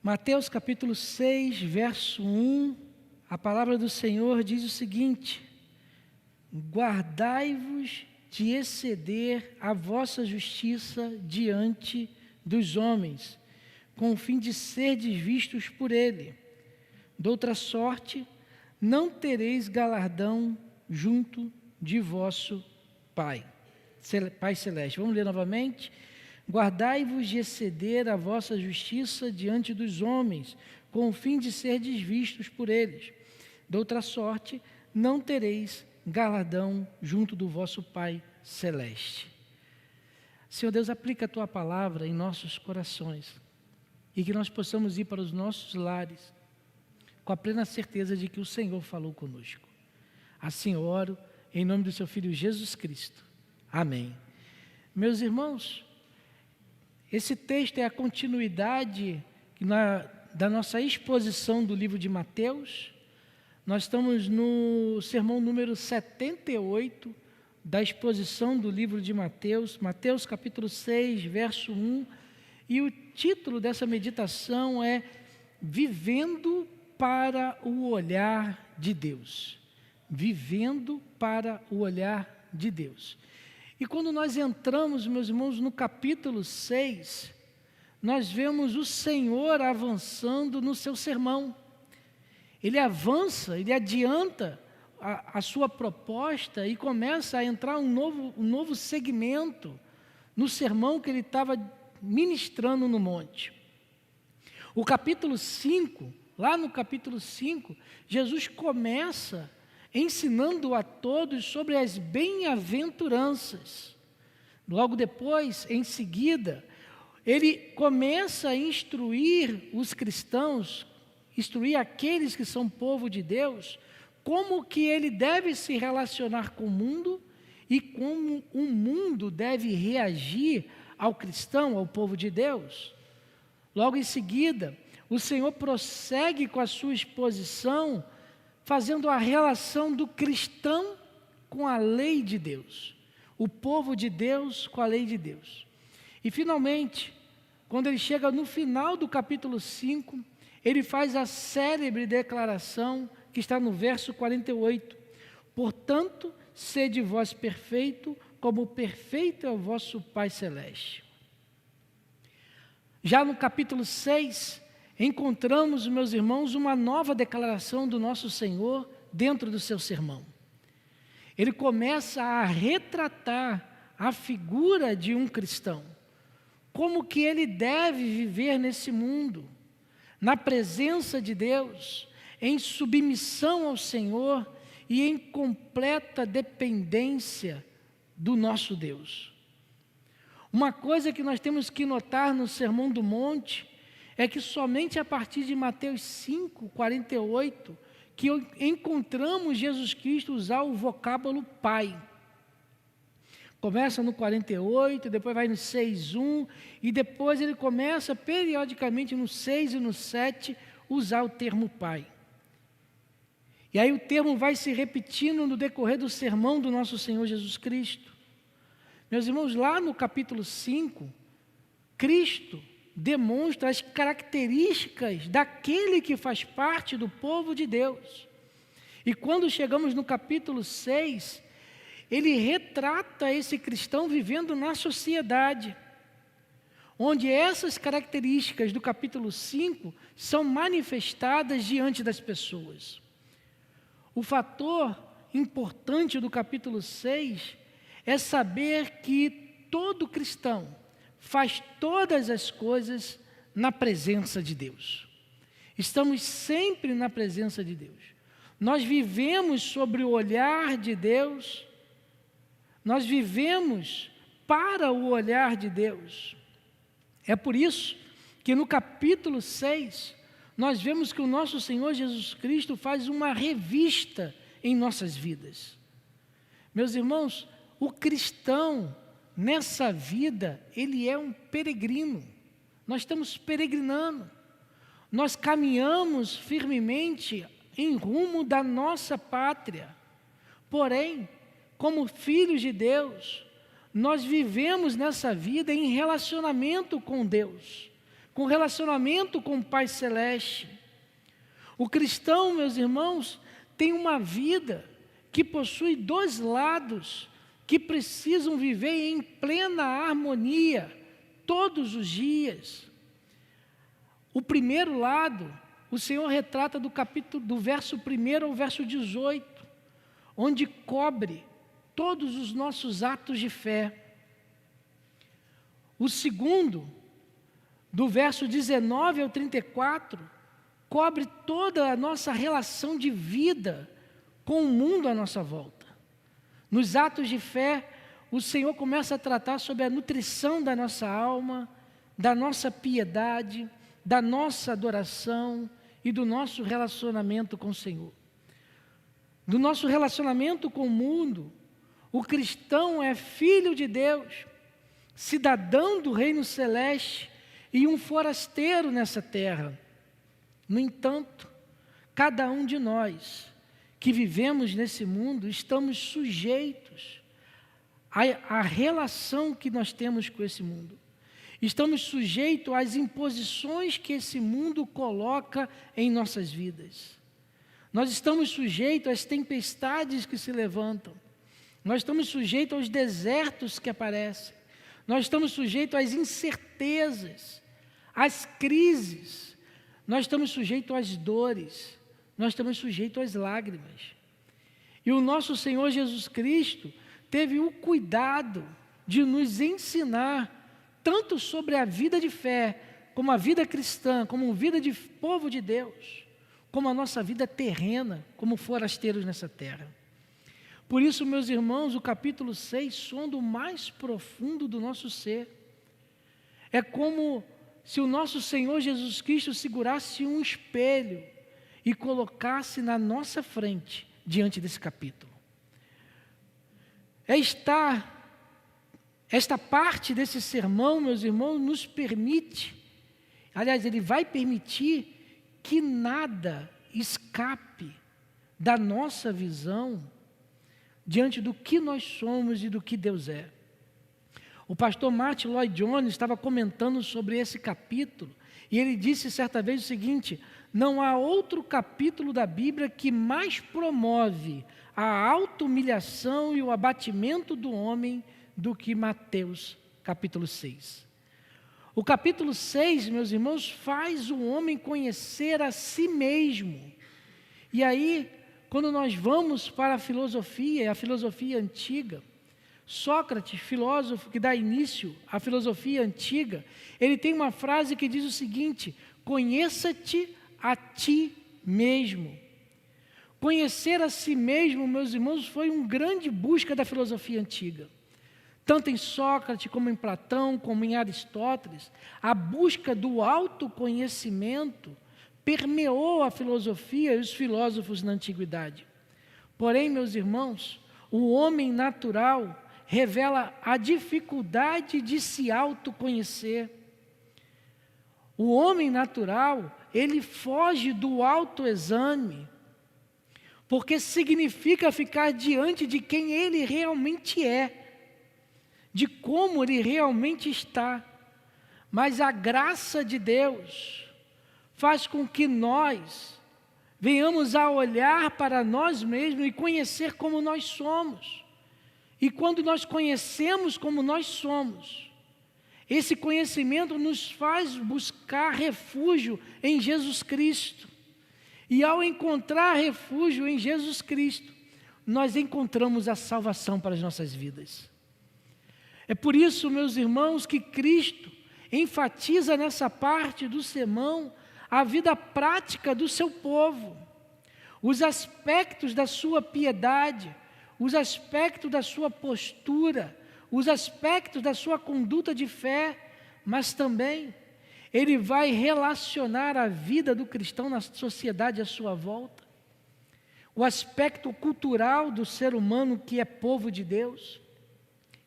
Mateus capítulo 6, verso 1, a palavra do Senhor diz o seguinte: guardai-vos de exceder a vossa justiça diante dos homens, com o fim de serdes vistos por ele. De outra sorte, não tereis galardão junto de vosso Pai Celeste. Vamos ler novamente? Guardai-vos de exceder a vossa justiça diante dos homens, com o fim de serdes vistos por eles. De outra sorte, não tereis galardão junto do vosso Pai Celeste. Senhor Deus, aplica a Tua palavra em nossos corações e que nós possamos ir para os nossos lares com a plena certeza de que o Senhor falou conosco. Assim oro, em nome do Seu Filho Jesus Cristo. Amém. Meus irmãos, esse texto é a continuidade da nossa exposição do livro de Mateus. Nós estamos no sermão número 78 da exposição do livro de Mateus, Mateus capítulo 6, verso 1, e o título dessa meditação é Vivendo para o Olhar de Deus. Vivendo para o Olhar de Deus. E quando nós entramos, meus irmãos, no capítulo 6, nós vemos o Senhor avançando no seu sermão. Ele avança, ele adianta a sua proposta e começa a entrar um novo segmento no sermão que ele estava ministrando no monte. O capítulo 5, lá no capítulo 5, Jesus começa ensinando a todos sobre as bem-aventuranças. Logo depois, em seguida, ele começa a instruir os cristãos, instruir aqueles que são povo de Deus, como que ele deve se relacionar com o mundo e como o mundo deve reagir ao cristão, ao povo de Deus. Logo em seguida, o Senhor prossegue com a sua exposição, fazendo a relação do cristão com a lei de Deus, o povo de Deus com a lei de Deus. E finalmente, quando ele chega no final do capítulo 5, ele faz a célebre declaração que está no verso 48. Portanto, sede vós perfeito, como perfeito é o vosso Pai Celeste. Já no capítulo 6, encontramos, meus irmãos, uma nova declaração do nosso Senhor dentro do seu sermão. Ele começa a retratar a figura de um cristão, como que ele deve viver nesse mundo, na presença de Deus, em submissão ao Senhor e em completa dependência do nosso Deus. Uma coisa que nós temos que notar no Sermão do Monte é que somente a partir de Mateus 5, 48, que encontramos Jesus Cristo usar o vocábulo Pai. Começa no 48, depois vai no 6:1, e depois ele começa periodicamente no 6 e no 7 usar o termo Pai. E aí o termo vai se repetindo no decorrer do sermão do nosso Senhor Jesus Cristo. Meus irmãos, lá no capítulo 5, Cristo demonstra as características daquele que faz parte do povo de Deus. E quando chegamos no capítulo 6, ele retrata esse cristão vivendo na sociedade, onde essas características do capítulo 5 são manifestadas diante das pessoas. O fator importante do capítulo 6 é saber que todo cristão faz todas as coisas na presença de Deus. Estamos sempre na presença de Deus. Nós vivemos sobre o olhar de Deus, nós vivemos para o olhar de Deus. É por isso que no capítulo 6, nós vemos que o nosso Senhor Jesus Cristo faz uma revista em nossas vidas. Meus irmãos, o cristão, nessa vida, ele é um peregrino. Nós estamos peregrinando. Nós caminhamos firmemente em rumo da nossa pátria. Porém, como filhos de Deus, nós vivemos nessa vida em relacionamento com Deus. com relacionamento com o Pai Celeste. O cristão, meus irmãos, tem uma vida que possui dois lados que precisam viver em plena harmonia todos os dias. O primeiro lado, o Senhor retrata do verso 1 ao verso 18, onde cobre todos os nossos atos de fé. O segundo, do verso 19 ao 34, cobre toda a nossa relação de vida com o mundo à nossa volta. Nos atos de fé, o Senhor começa a tratar sobre a nutrição da nossa alma, da nossa piedade, da nossa adoração e do nosso relacionamento com o Senhor. Do nosso relacionamento com o mundo, o cristão é filho de Deus, cidadão do reino celeste e um forasteiro nessa terra. No entanto, cada um de nós que vivemos nesse mundo, estamos sujeitos à relação que nós temos com esse mundo. Estamos sujeitos às imposições que esse mundo coloca em nossas vidas. Nós estamos sujeitos às tempestades que se levantam. Nós estamos sujeitos aos desertos que aparecem. Nós estamos sujeitos às incertezas, às crises. Nós estamos sujeitos às dores. Nós estamos sujeitos às lágrimas. E o nosso Senhor Jesus Cristo teve o cuidado de nos ensinar tanto sobre a vida de fé, como a vida cristã, como a vida de povo de Deus, como a nossa vida terrena, como forasteiros nessa terra. Por isso, meus irmãos, o capítulo 6 sonda o mais profundo do nosso ser. É como se o nosso Senhor Jesus Cristo segurasse um espelho e colocasse na nossa frente, diante desse capítulo. Esta parte desse sermão, meus irmãos, nos permite, aliás, ele vai permitir que nada escape da nossa visão diante do que nós somos e do que Deus é. O pastor Martin Lloyd Jones estava comentando sobre esse capítulo e ele disse certa vez o seguinte: não há outro capítulo da Bíblia que mais promove a auto-humilhação e o abatimento do homem do que Mateus, capítulo 6. O capítulo 6, meus irmãos, faz o homem conhecer a si mesmo. E aí, quando nós vamos para a filosofia antiga, Sócrates, filósofo que dá início à filosofia antiga, ele tem uma frase que diz o seguinte: conheça-te a ti mesmo. Conhecer a si mesmo, meus irmãos, foi uma grande busca da filosofia antiga. Tanto em Sócrates, como em Platão, como em Aristóteles, a busca do autoconhecimento permeou a filosofia e os filósofos na antiguidade. Porém, meus irmãos, o homem natural revela a dificuldade de se autoconhecer. O homem natural, ele foge do autoexame, porque significa ficar diante de quem ele realmente é, de como ele realmente está. Mas a graça de Deus faz com que nós venhamos a olhar para nós mesmos e conhecer como nós somos. E quando nós conhecemos como nós somos, esse conhecimento nos faz buscar refúgio em Jesus Cristo. E ao encontrar refúgio em Jesus Cristo, nós encontramos a salvação para as nossas vidas. É por isso, meus irmãos, que Cristo enfatiza nessa parte do sermão a vida prática do seu povo, os aspectos da sua piedade, os aspectos da sua postura, os aspectos da sua conduta de fé, mas também ele vai relacionar a vida do cristão na sociedade à sua volta, o aspecto cultural do ser humano que é povo de Deus.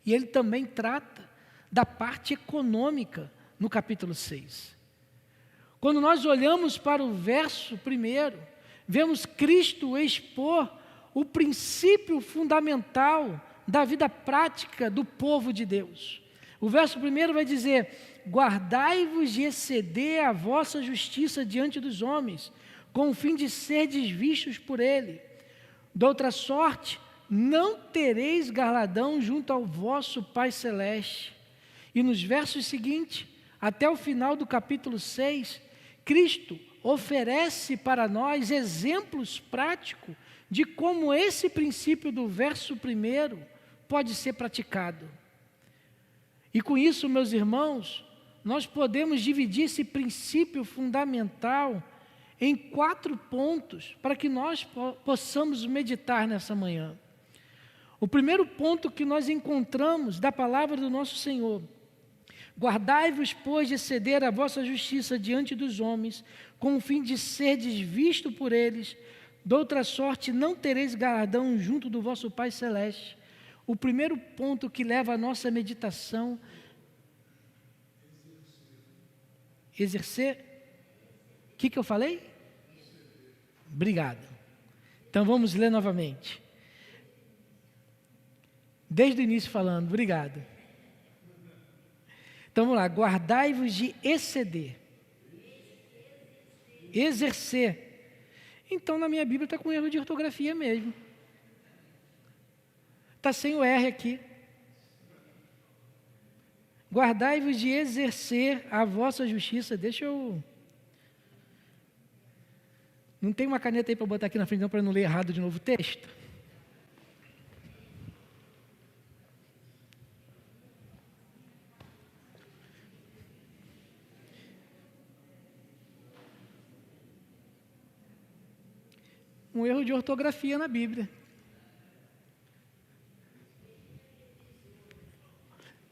E ele também trata da parte econômica no capítulo 6. Quando nós olhamos para o verso 1, vemos Cristo expor o princípio fundamental da vida prática do povo de Deus. O verso 1 vai dizer: guardai-vos de exceder a vossa justiça diante dos homens, com o fim de serdes vistos por ele. De outra sorte, não tereis galardão junto ao vosso Pai Celeste. E nos versos seguintes, até o final do capítulo 6, Cristo oferece para nós exemplos práticos de como esse princípio do verso 1 pode ser praticado. E com isso, meus irmãos, nós podemos dividir esse princípio fundamental em 4 pontos para que nós possamos meditar nessa manhã. O primeiro ponto que nós encontramos da palavra do nosso Senhor: guardai-vos, pois, de exceder a vossa justiça diante dos homens, com o fim de serdes visto por eles, de outra sorte não tereis galardão junto do vosso Pai Celeste. O primeiro ponto que leva a nossa meditação: exercer. O que eu falei? Obrigado. Então vamos ler novamente. Desde o início falando, obrigado. Então vamos lá, guardai-vos de exceder. Exercer. Então na minha Bíblia está com erro de ortografia mesmo. Está sem o R aqui. Guardai-vos de exercer a vossa justiça. Deixa eu... Não tem uma caneta aí para botar aqui na frente, não, para não ler errado de novo o texto? Um erro de ortografia na Bíblia.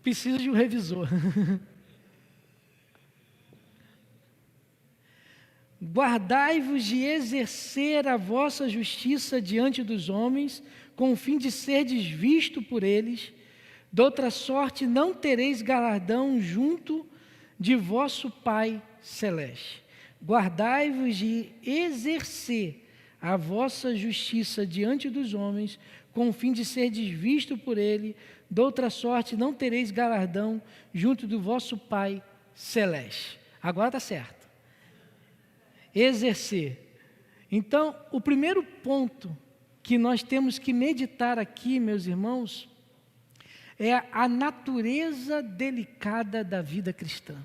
Preciso de um revisor. Guardai-vos de exercer a vossa justiça diante dos homens, com o fim de serdes visto por eles. De outra sorte não tereis galardão junto de vosso Pai Celeste. Guardai-vos de exercer a vossa justiça diante dos homens, com o fim de serdes visto por ele. De outra sorte não tereis galardão junto do vosso Pai Celeste. Agora está certo. Exercer. Então, o primeiro ponto que nós temos que meditar aqui, meus irmãos, é a natureza delicada da vida cristã.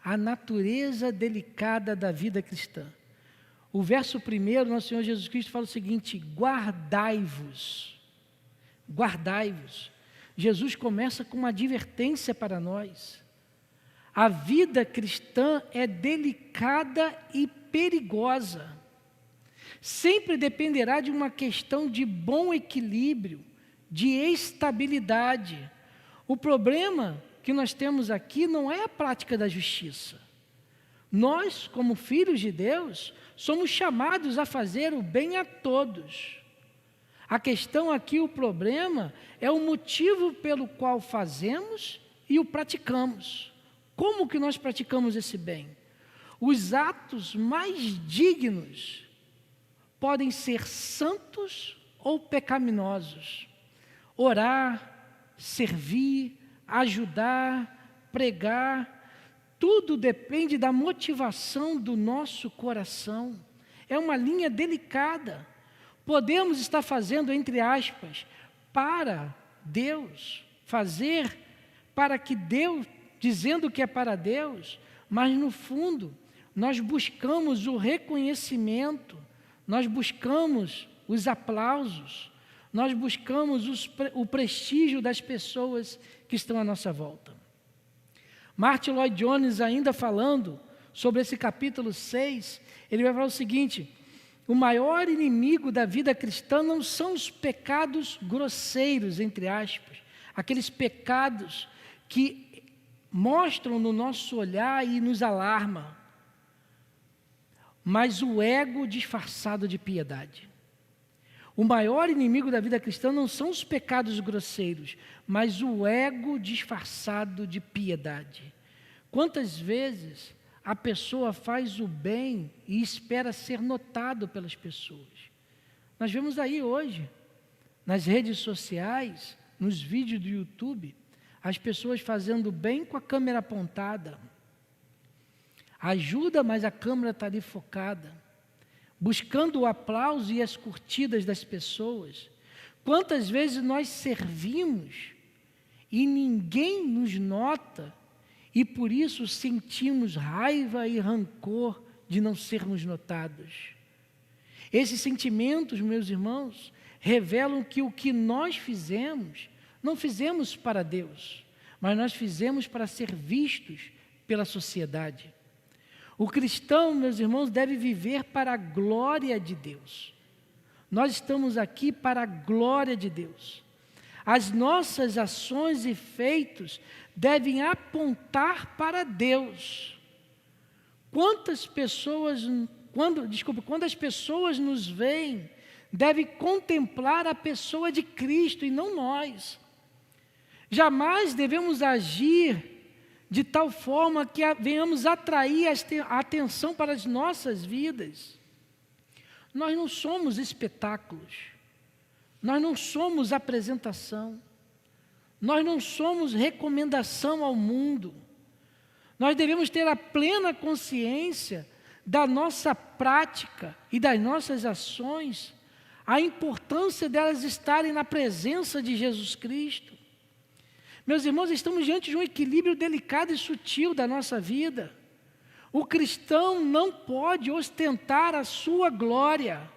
A natureza delicada da vida cristã. O verso 1, nosso Senhor Jesus Cristo fala o seguinte: guardai-vos. Guardai-vos. Jesus começa com uma advertência para nós. A vida cristã é delicada e perigosa. Sempre dependerá de uma questão de bom equilíbrio, de estabilidade. O problema que nós temos aqui não é a prática da justiça. Nós, como filhos de Deus, somos chamados a fazer o bem a todos. A questão aqui, o problema, é o motivo pelo qual fazemos e o praticamos. Como que nós praticamos esse bem? Os atos mais dignos podem ser santos ou pecaminosos. Orar, servir, ajudar, pregar, tudo depende da motivação do nosso coração. É uma linha delicada. Podemos estar fazendo, entre aspas, para Deus, fazer para que Deus, dizendo que é para Deus, mas no fundo, nós buscamos o reconhecimento, nós buscamos os aplausos, nós buscamos o prestígio das pessoas que estão à nossa volta. Martin Lloyd Jones, ainda falando sobre esse capítulo 6, ele vai falar o seguinte: o maior inimigo da vida cristã não são os pecados grosseiros, entre aspas, aqueles pecados que mostram no nosso olhar e nos alarma, mas o ego disfarçado de piedade. O maior inimigo da vida cristã não são os pecados grosseiros, mas o ego disfarçado de piedade. Quantas vezes a pessoa faz o bem e espera ser notado pelas pessoas? Nós vemos aí hoje, nas redes sociais, nos vídeos do YouTube, as pessoas fazendo bem com a câmera apontada. Ajuda, mas a câmera está ali focada, buscando o aplauso e as curtidas das pessoas. Quantas vezes nós servimos e ninguém nos nota e por isso sentimos raiva e rancor de não sermos notados. Esses sentimentos, meus irmãos, revelam que o que nós fizemos, não fizemos para Deus, mas nós fizemos para ser vistos pela sociedade. O cristão, meus irmãos, deve viver para a glória de Deus. Nós estamos aqui para a glória de Deus. As nossas ações e feitos devem apontar para Deus. Quando as pessoas nos veem, devem contemplar a pessoa de Cristo e não nós. Jamais devemos agir de tal forma que venhamos atrair a atenção para as nossas vidas. Nós não somos espetáculos, nós não somos apresentação, nós não somos recomendação ao mundo. Nós devemos ter a plena consciência da nossa prática e das nossas ações, a importância delas estarem na presença de Jesus Cristo. Meus irmãos, estamos diante de um equilíbrio delicado e sutil da nossa vida. O cristão não pode ostentar a sua glória.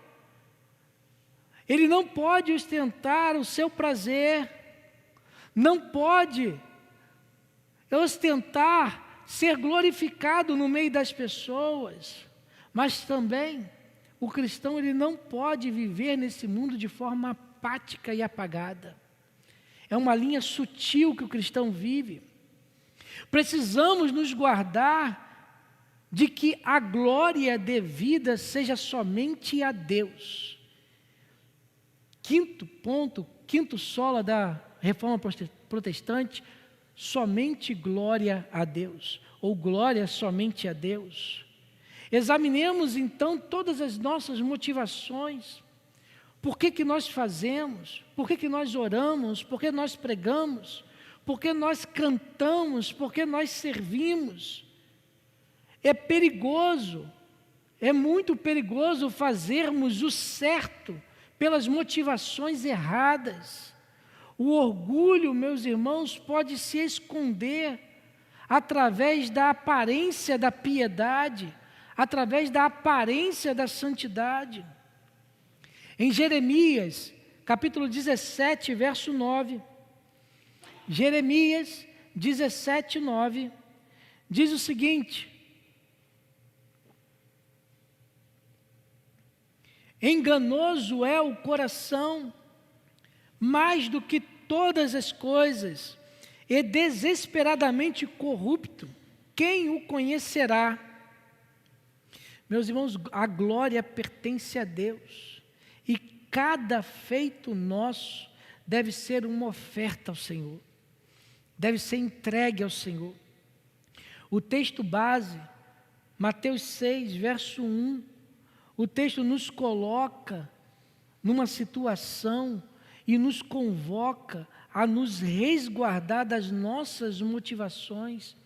Ele não pode ostentar o seu prazer. Não pode ostentar ser glorificado no meio das pessoas. Mas também, o cristão ele não pode viver nesse mundo de forma apática e apagada. É uma linha sutil que o cristão vive. Precisamos nos guardar de que a glória devida seja somente a Deus. Quinto ponto, quinto sola da Reforma Protestante, somente glória a Deus, ou glória somente a Deus. Examinemos então todas as nossas motivações. Por que nós fazemos? Por que nós oramos? Por que nós pregamos? Por que nós cantamos? Por que nós servimos? É perigoso, é muito perigoso fazermos o certo pelas motivações erradas. O orgulho, meus irmãos, pode se esconder através da aparência da piedade, através da aparência da santidade. Em Jeremias, capítulo 17, verso 9, Jeremias 17, 9, diz o seguinte: enganoso é o coração, mais do que todas as coisas, e desesperadamente corrupto, quem o conhecerá? Meus irmãos, a glória pertence a Deus. E cada feito nosso deve ser uma oferta ao Senhor, deve ser entregue ao Senhor. O texto base, Mateus 6, verso 1, o texto nos coloca numa situação e nos convoca a nos resguardar das nossas motivações.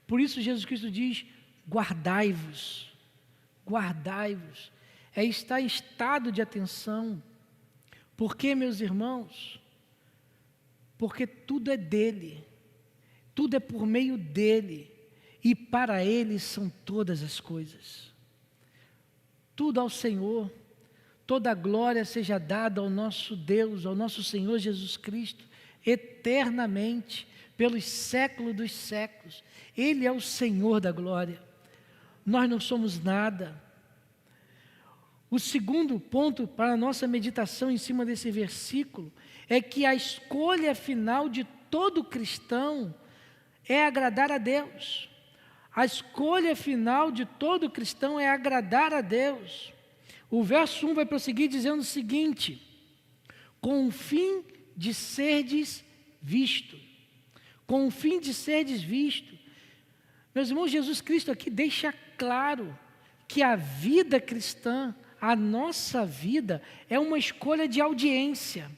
Por isso Jesus Cristo diz: guardai-vos, guardai-vos. É estar em estado de atenção. Por quê, meus irmãos? Porque tudo é dele, tudo é por meio dele, e para ele são todas as coisas. Tudo ao Senhor, toda a glória seja dada ao nosso Deus, ao nosso Senhor Jesus Cristo, eternamente, pelos séculos dos séculos. Ele é o Senhor da glória. Nós não somos nada. O segundo ponto para a nossa meditação em cima desse versículo é que a escolha final de todo cristão é agradar a Deus. A escolha final de todo cristão é agradar a Deus. O verso 1 vai prosseguir dizendo o seguinte: com o fim de serdes visto. Com o fim de serdes visto. Meus irmãos, Jesus Cristo aqui deixa claro que a vida cristã, a nossa vida, é uma escolha de audiência.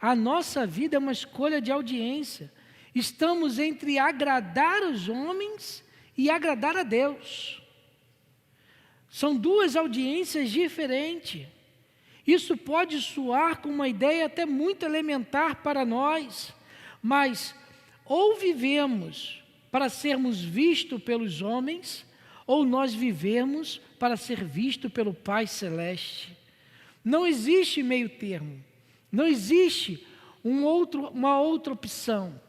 A nossa vida é uma escolha de audiência. Estamos entre agradar os homens e agradar a Deus. São duas audiências diferentes. Isso pode soar com uma ideia até muito elementar para nós, mas ou vivemos para sermos vistos pelos homens, ou nós vivemos para ser visto pelo Pai Celeste. Não existe meio termo, não existe uma outra opção.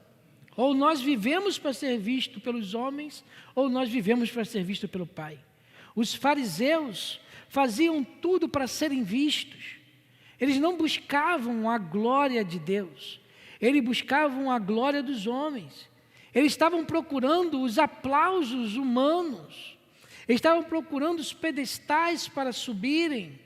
Ou nós vivemos para ser visto pelos homens, ou nós vivemos para ser visto pelo Pai. Os fariseus faziam tudo para serem vistos. Eles não buscavam a glória de Deus, eles buscavam a glória dos homens. Eles estavam procurando os aplausos humanos, eles estavam procurando os pedestais para subirem.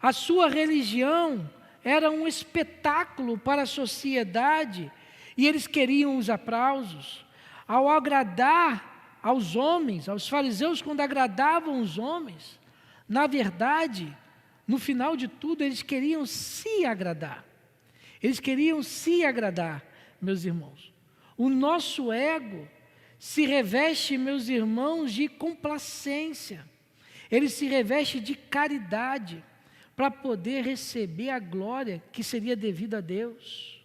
A sua religião era um espetáculo para a sociedade e eles queriam os aplausos. Ao agradar aos homens, aos fariseus, quando agradavam os homens, na verdade, no final de tudo, eles queriam se agradar. Eles queriam se agradar, meus irmãos. O nosso ego se reveste, meus irmãos, de complacência. Ele se reveste de caridade para poder receber a glória que seria devida a Deus.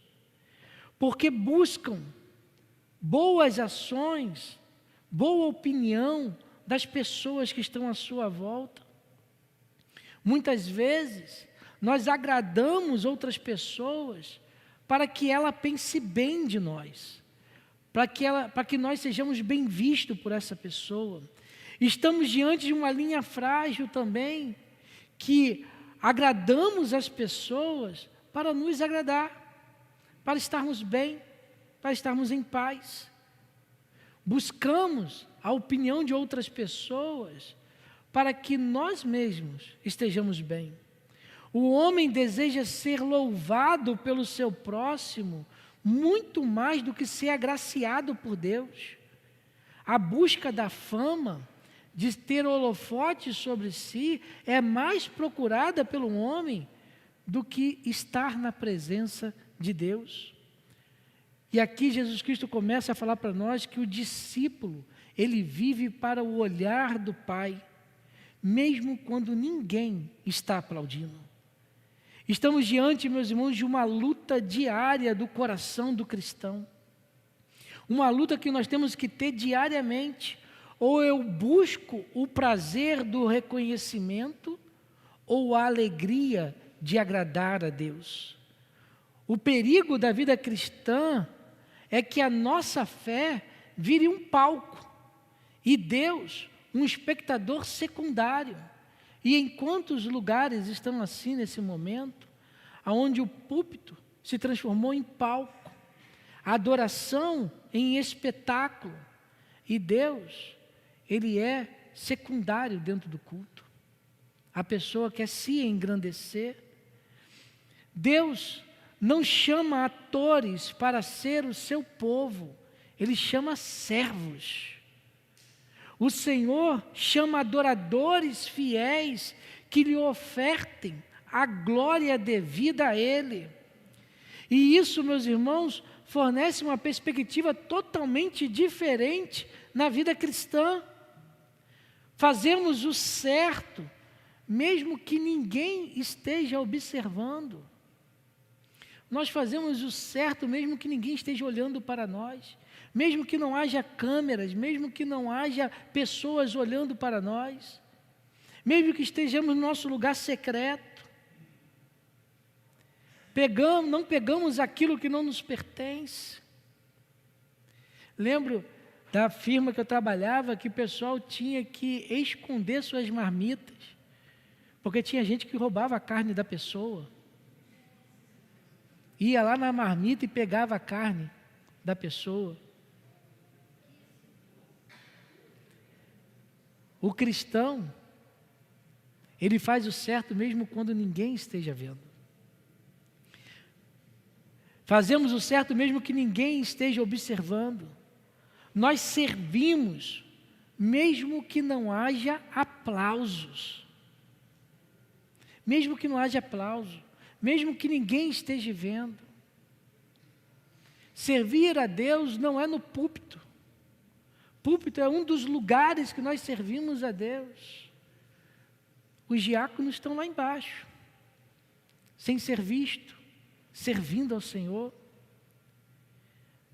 Porque buscam boas ações, boa opinião das pessoas que estão à sua volta. Muitas vezes, nós agradamos outras pessoas para que ela pense bem de nós, para que nós sejamos bem vistos por essa pessoa. Estamos diante de uma linha frágil também, que agradamos as pessoas para nos agradar, para estarmos bem, para estarmos em paz. Buscamos a opinião de outras pessoas para que nós mesmos estejamos bem. O homem deseja ser louvado pelo seu próximo muito mais do que ser agraciado por Deus. A busca da fama, de ter holofote sobre si, é mais procurada pelo homem do que estar na presença de Deus. E aqui Jesus Cristo começa a falar para nós que o discípulo, ele vive para o olhar do Pai, mesmo quando ninguém está aplaudindo. Estamos diante, meus irmãos, de uma luta diária do coração do cristão. Uma luta que nós temos que ter diariamente. Ou eu busco o prazer do reconhecimento, ou a alegria de agradar a Deus. O perigo da vida cristã é que a nossa fé vire um palco e Deus um espectador secundário. E em quantos lugares estão assim nesse momento, onde o púlpito se transformou em palco, a adoração em espetáculo, e Deus, Ele é secundário dentro do culto. A pessoa quer se engrandecer. Deus não chama atores para ser o seu povo, Ele chama servos. O Senhor chama adoradores fiéis que lhe ofertem a glória devida a Ele. E isso, meus irmãos, fornece uma perspectiva totalmente diferente na vida cristã. Fazemos o certo, mesmo que ninguém esteja observando. Nós fazemos o certo, mesmo que ninguém esteja olhando para nós. Mesmo que não haja câmeras, mesmo que não haja pessoas olhando para nós, mesmo que estejamos no nosso lugar secreto, não pegamos aquilo que não nos pertence. Lembro da firma que eu trabalhava, que o pessoal tinha que esconder suas marmitas, porque tinha gente que roubava a carne da pessoa, ia lá na marmita e pegava a carne da pessoa. O cristão, ele faz o certo mesmo quando ninguém esteja vendo. Fazemos o certo mesmo que ninguém esteja observando. Nós servimos mesmo que não haja aplausos. Mesmo que não haja aplauso, mesmo que ninguém esteja vendo. Servir a Deus não é no púlpito. Púlpito é um dos lugares que nós servimos a Deus. Os diáconos estão lá embaixo, sem ser visto, servindo ao Senhor.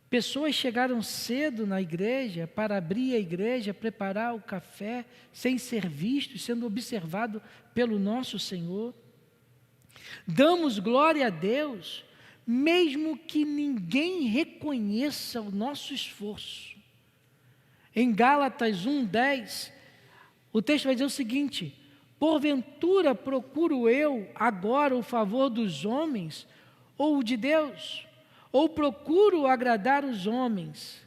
Pessoas chegaram cedo na igreja para abrir a igreja, preparar o café, sem ser vistos, sendo observado pelo nosso Senhor. Damos glória a Deus, mesmo que ninguém reconheça o nosso esforço. Em Gálatas 1:10, o texto vai dizer o seguinte: porventura procuro eu agora o favor dos homens ou o de Deus? Ou procuro agradar os homens?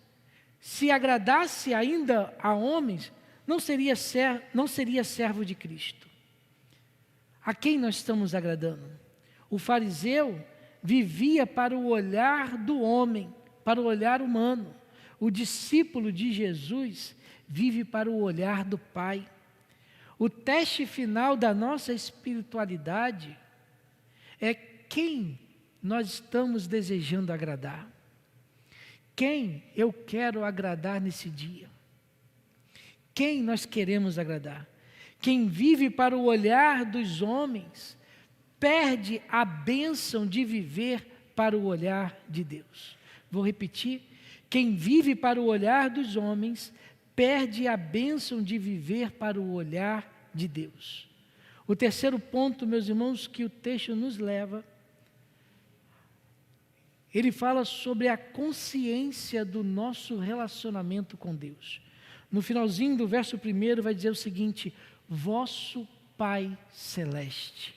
Se agradasse ainda a homens, não seria servo de Cristo. A quem nós estamos agradando? O fariseu vivia para o olhar do homem, para o olhar humano. O discípulo de Jesus vive para o olhar do Pai. O teste final da nossa espiritualidade é quem nós estamos desejando agradar. Quem eu quero agradar nesse dia? Quem nós queremos agradar? Quem vive para o olhar dos homens, perde a bênção de viver para o olhar de Deus. Vou repetir: quem vive para o olhar dos homens, perde a bênção de viver para o olhar de Deus. O terceiro ponto, meus irmãos, que o texto nos leva, ele fala sobre a consciência do nosso relacionamento com Deus. No finalzinho do verso 1 vai dizer o seguinte: vosso Pai Celeste.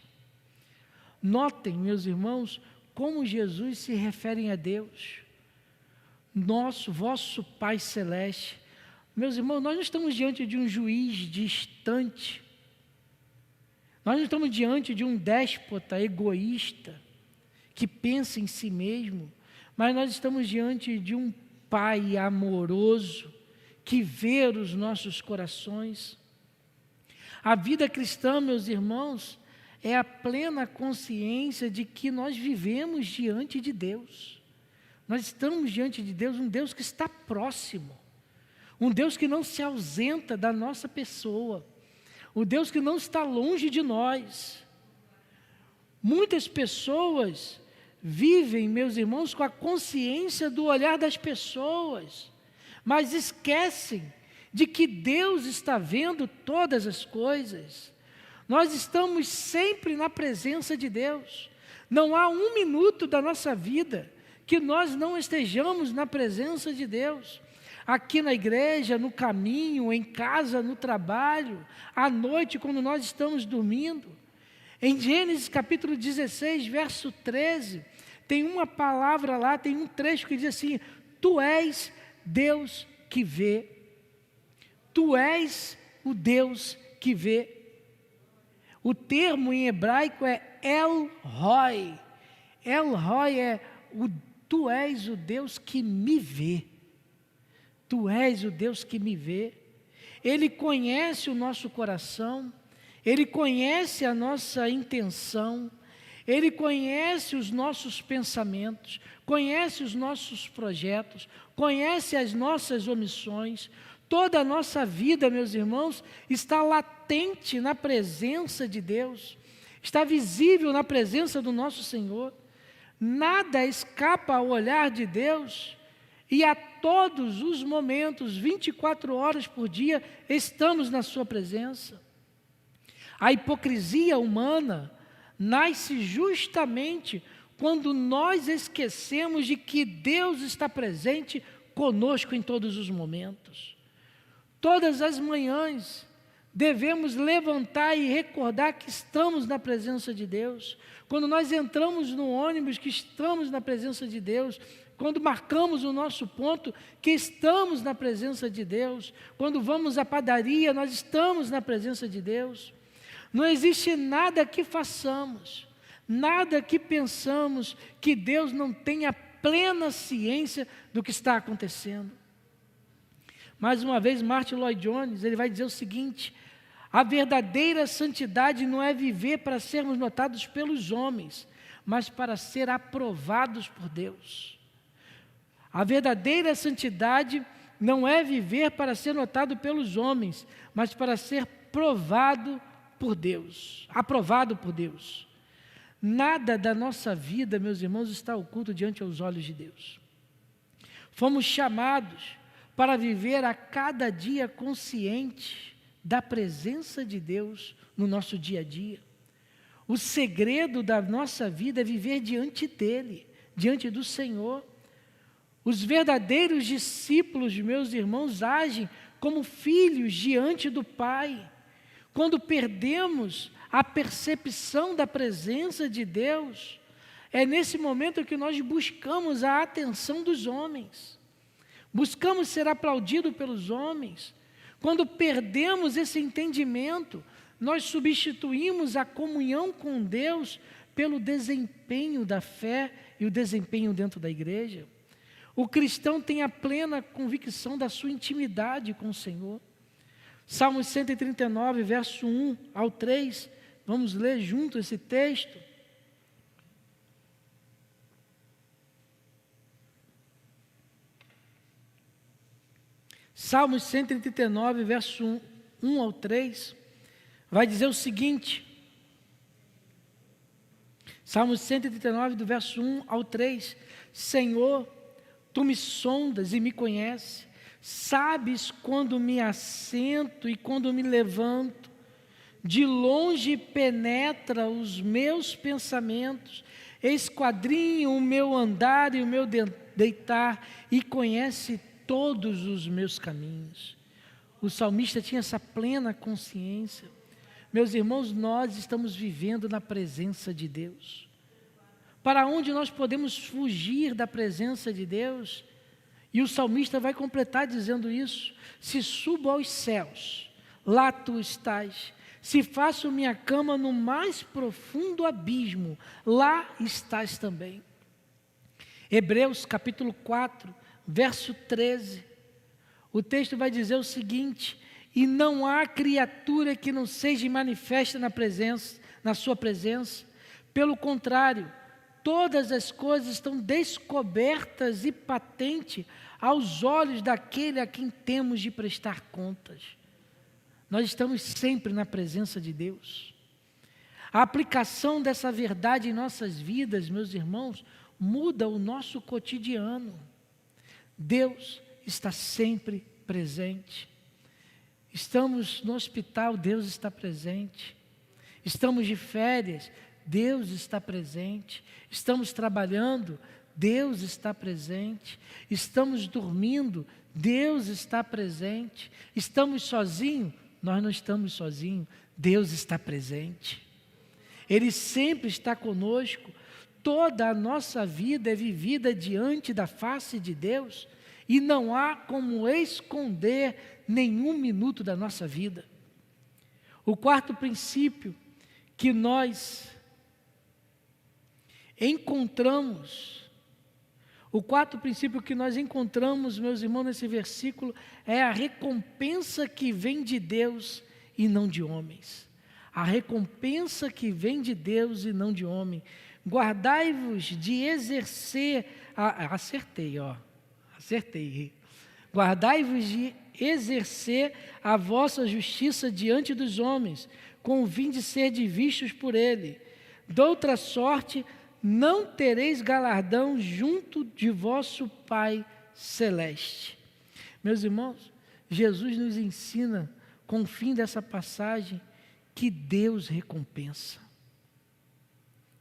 Notem, meus irmãos, como Jesus se refere a Deus. Vosso Pai Celeste. Meus irmãos, nós não estamos diante de um juiz distante. Nós não estamos diante de um déspota egoísta, que pensa em si mesmo, mas nós estamos diante de um Pai amoroso, que vê os nossos corações. A vida cristã, meus irmãos, é a plena consciência de que nós vivemos diante de Deus. Nós estamos diante de Deus, um Deus que está próximo, um Deus que não se ausenta da nossa pessoa, um Deus que não está longe de nós. Muitas pessoas vivem, meus irmãos, com a consciência do olhar das pessoas, mas esquecem de que Deus está vendo todas as coisas. Nós estamos sempre na presença de Deus. Não há um minuto da nossa vida que nós não estejamos na presença de Deus. Aqui na igreja, no caminho, em casa, no trabalho, à noite, quando nós estamos dormindo. Em Gênesis capítulo 16, verso 13, tem uma palavra lá, tem um trecho que diz assim: tu és Deus que vê. Tu és o Deus que vê. O termo em hebraico é El Roi. El Roi é tu és o Deus que me vê. Tu és o Deus que me vê. Ele conhece o nosso coração, Ele conhece a nossa intenção, Ele conhece os nossos pensamentos, conhece os nossos projetos, conhece as nossas omissões. Toda a nossa vida, meus irmãos, está latente na presença de Deus, está visível na presença do nosso Senhor. Nada escapa ao olhar de Deus, e a todos os momentos, 24 horas por dia, estamos na sua presença. A hipocrisia humana nasce justamente quando nós esquecemos de que Deus está presente conosco em todos os momentos. Todas as manhãs devemos levantar e recordar que estamos na presença de Deus. Quando nós entramos no ônibus, que estamos na presença de Deus. Quando marcamos o nosso ponto, que estamos na presença de Deus. Quando vamos à padaria, nós estamos na presença de Deus. Não existe nada que façamos, nada que pensamos, que Deus não tenha plena ciência do que está acontecendo. Mais uma vez, Martin Lloyd Jones, ele vai dizer o seguinte: a verdadeira santidade não é viver para sermos notados pelos homens, mas para ser aprovados por Deus. A verdadeira santidade não é viver para ser notado pelos homens, mas para ser provado por Deus, aprovado por Deus. Nada da nossa vida, meus irmãos, está oculto diante aos olhos de Deus. Fomos chamados para viver a cada dia consciente da presença de Deus no nosso dia a dia. O segredo da nossa vida é viver diante dEle, diante do Senhor. Os verdadeiros discípulos, meus irmãos, agem como filhos diante do Pai. Quando perdemos a percepção da presença de Deus, é nesse momento que nós buscamos a atenção dos homens. Buscamos ser aplaudidos pelos homens. Quando perdemos esse entendimento, nós substituímos a comunhão com Deus pelo desempenho da fé e o desempenho dentro da igreja. O cristão tem a plena convicção da sua intimidade com o Senhor. Salmos 139, verso 1 ao 3, vamos ler junto esse texto. Salmos 139, verso 1 ao 3, vai dizer o seguinte, Salmos 139, do verso 1 ao 3, Senhor, Tu me sondas e me conheces, sabes quando me assento e quando me levanto, de longe penetra os meus pensamentos, esquadrinha o meu andar e o meu deitar e conhece todos os meus caminhos. O salmista tinha essa plena consciência. Meus irmãos, nós estamos vivendo na presença de Deus. Para onde nós podemos fugir da presença de Deus? E o salmista vai completar dizendo isso: se subo aos céus, lá Tu estás. Se faço minha cama no mais profundo abismo, lá estás também. Hebreus capítulo 4, verso 13. O texto vai dizer o seguinte: e não há criatura que não seja manifesta na sua presença. Pelo contrário, todas as coisas estão descobertas e patentes aos olhos daquele a quem temos de prestar contas. Nós estamos sempre na presença de Deus. A aplicação dessa verdade em nossas vidas, meus irmãos, muda o nosso cotidiano. Deus está sempre presente. Estamos no hospital, Deus está presente. Estamos de férias, Deus está presente. Estamos trabalhando, Deus está presente. Estamos dormindo, Deus está presente. Estamos sozinhos, nós não estamos sozinhos, Deus está presente. Ele sempre está conosco. Toda a nossa vida é vivida diante da face de Deus e não há como esconder nenhum minuto da nossa vida. O quarto princípio que nós encontramos, meus irmãos, nesse versículo, é a recompensa que vem de Deus e não de homens. A recompensa que vem de Deus e não de homem. Guardai-vos de exercer, guardai-vos de exercer a vossa justiça diante dos homens, com o fim de ser vistos por ele. De outra sorte, não tereis galardão junto de vosso Pai Celeste. Meus irmãos, Jesus nos ensina, com o fim dessa passagem, que Deus recompensa.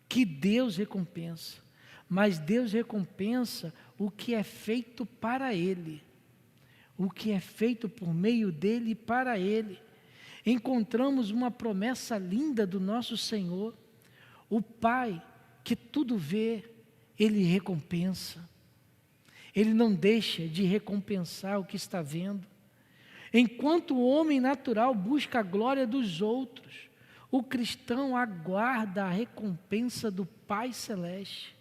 Que Deus recompensa. Mas Deus recompensa o que é feito para Ele. O que é feito por meio dEle e para Ele. Encontramos uma promessa linda do nosso Senhor. O Pai, que tudo vê, Ele recompensa. Ele não deixa de recompensar o que está vendo. Enquanto o homem natural busca a glória dos outros, o cristão aguarda a recompensa do Pai Celeste,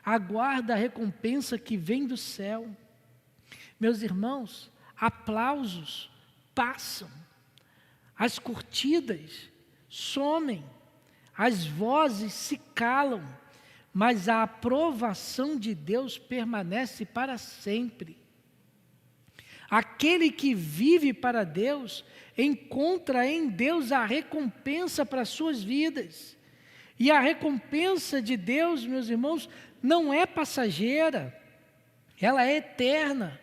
aguarda a recompensa que vem do céu. Meus irmãos, aplausos passam, as curtidas somem, as vozes se calam, mas a aprovação de Deus permanece para sempre. Aquele que vive para Deus, encontra em Deus a recompensa para as suas vidas. E a recompensa de Deus, meus irmãos, não é passageira, ela é eterna.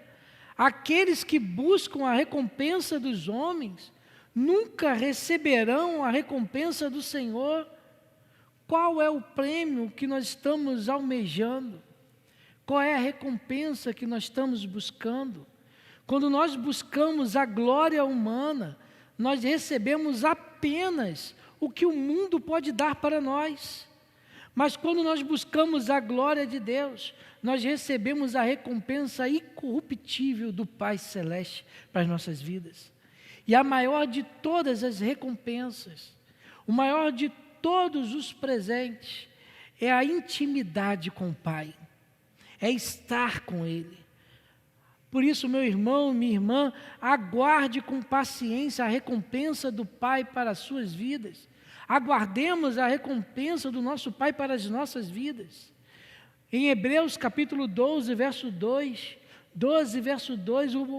Aqueles que buscam a recompensa dos homens, nunca receberão a recompensa do Senhor. Qual é o prêmio que nós estamos almejando? Qual é a recompensa que nós estamos buscando? Quando nós buscamos a glória humana, nós recebemos apenas o que o mundo pode dar para nós. Mas quando nós buscamos a glória de Deus, nós recebemos a recompensa incorruptível do Pai Celeste para as nossas vidas. E a maior de todas as recompensas, o maior de todos os presentes, é a intimidade com o Pai, é estar com Ele. Por isso, meu irmão, minha irmã, aguarde com paciência a recompensa do Pai para as suas vidas. Aguardemos a recompensa do nosso Pai para as nossas vidas. Em Hebreus capítulo 12, verso 2,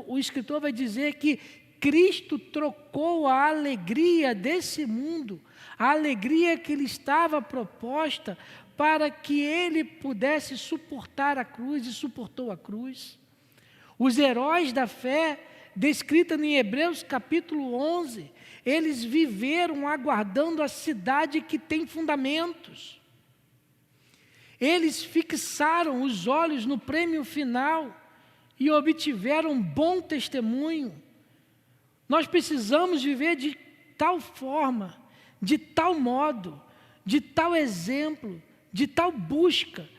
o escritor vai dizer que Cristo trocou a alegria desse mundo, a alegria que lhe estava proposta, para que ele pudesse suportar a cruz, e suportou a cruz. Os heróis da fé, descrita em Hebreus capítulo 11, eles viveram aguardando a cidade que tem fundamentos. Eles fixaram os olhos no prêmio final e obtiveram bom testemunho. Nós precisamos viver de tal forma, de tal modo, de tal exemplo, de tal busca,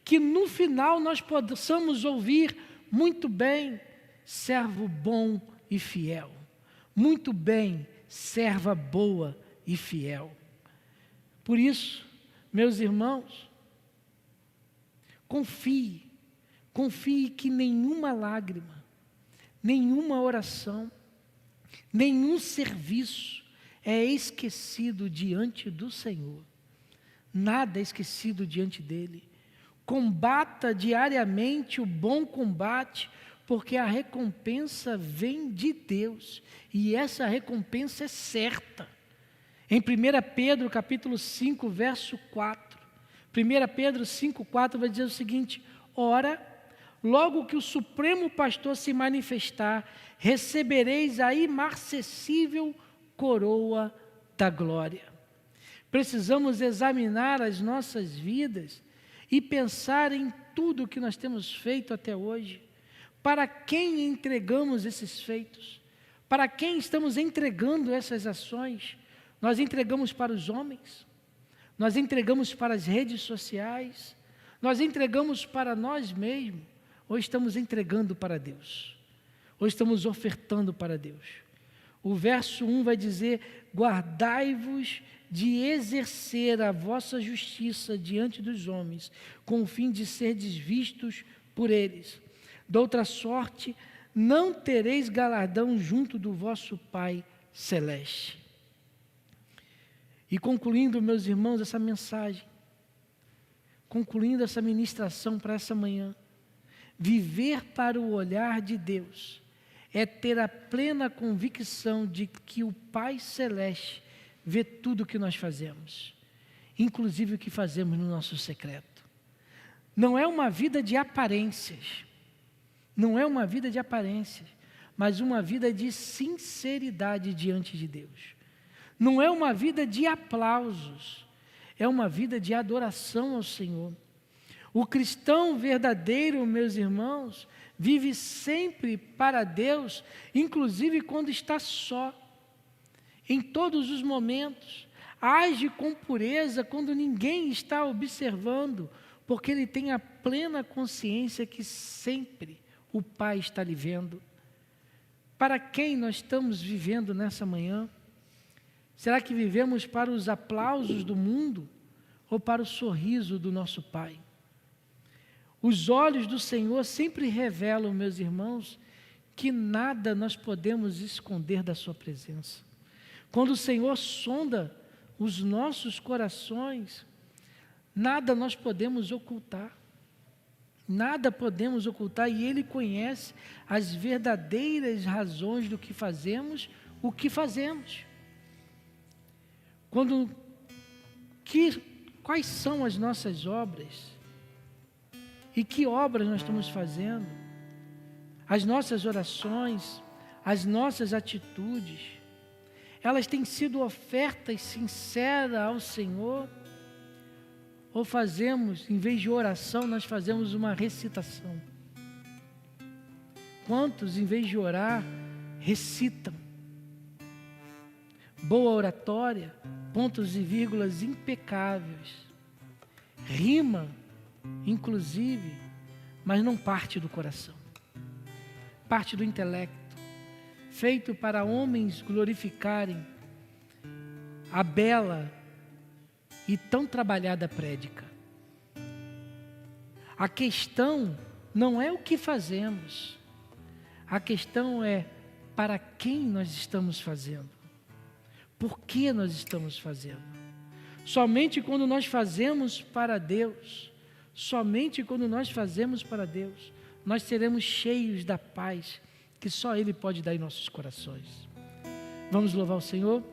que no final nós possamos ouvir: muito bem, servo bom e fiel. Muito bem, serva boa e fiel. Por isso, meus irmãos, confie que nenhuma lágrima, nenhuma oração, nenhum serviço é esquecido diante do Senhor. Nada é esquecido diante dEle. Combata diariamente o bom combate, porque a recompensa vem de Deus, e essa recompensa é certa. Em 1 Pedro capítulo 5, verso 4, 1 Pedro 5, 4 vai dizer o seguinte: ora, logo que o Supremo Pastor se manifestar, recebereis a imarcessível coroa da glória. Precisamos examinar as nossas vidas e pensar em tudo o que nós temos feito até hoje. Para quem entregamos esses feitos? Para quem estamos entregando essas ações? Nós entregamos para os homens? Nós entregamos para as redes sociais? Nós entregamos para nós mesmos? Ou estamos entregando para Deus? Ou estamos ofertando para Deus? O verso 1 vai dizer: guardai-vos de exercer a vossa justiça diante dos homens, com o fim de serdes vistos por eles. De outra sorte, não tereis galardão junto do vosso Pai Celeste. E concluindo, meus irmãos, essa mensagem, concluindo essa ministração para essa manhã, viver para o olhar de Deus é ter a plena convicção de que o Pai Celeste vê tudo o que nós fazemos, inclusive o que fazemos no nosso secreto. Não é uma vida de aparências, não é uma vida de aparências, mas uma vida de sinceridade diante de Deus. Não é uma vida de aplausos, é uma vida de adoração ao Senhor. O cristão verdadeiro, meus irmãos, vive sempre para Deus, inclusive quando está só, em todos os momentos. Age com pureza quando ninguém está observando, porque ele tem a plena consciência que sempre o Pai está lhe vendo. Para quem nós estamos vivendo nessa manhã? Será que vivemos para os aplausos do mundo ou para o sorriso do nosso Pai? Os olhos do Senhor sempre revelam, meus irmãos, que nada nós podemos esconder da sua presença. Quando o Senhor sonda os nossos corações, Nada nós podemos ocultar. Nada podemos ocultar, e Ele conhece as verdadeiras razões do que fazemos, o que fazemos. Quais são as nossas obras? E que obras nós estamos fazendo? As nossas orações, as nossas atitudes, elas têm sido ofertas sinceras ao Senhor? Ou fazemos, em vez de oração, nós fazemos uma recitação? Quantos, em vez de orar, recitam? Boa oratória, pontos e vírgulas impecáveis, rima, inclusive, mas não parte do coração, parte do intelecto, feito para homens glorificarem a bela e tão trabalhada prédica. A questão não é o que fazemos, a questão é para quem nós estamos fazendo, por que nós estamos fazendo. Somente quando nós fazemos para Deus, nós seremos cheios da paz que só Ele pode dar em nossos corações. Vamos louvar o Senhor?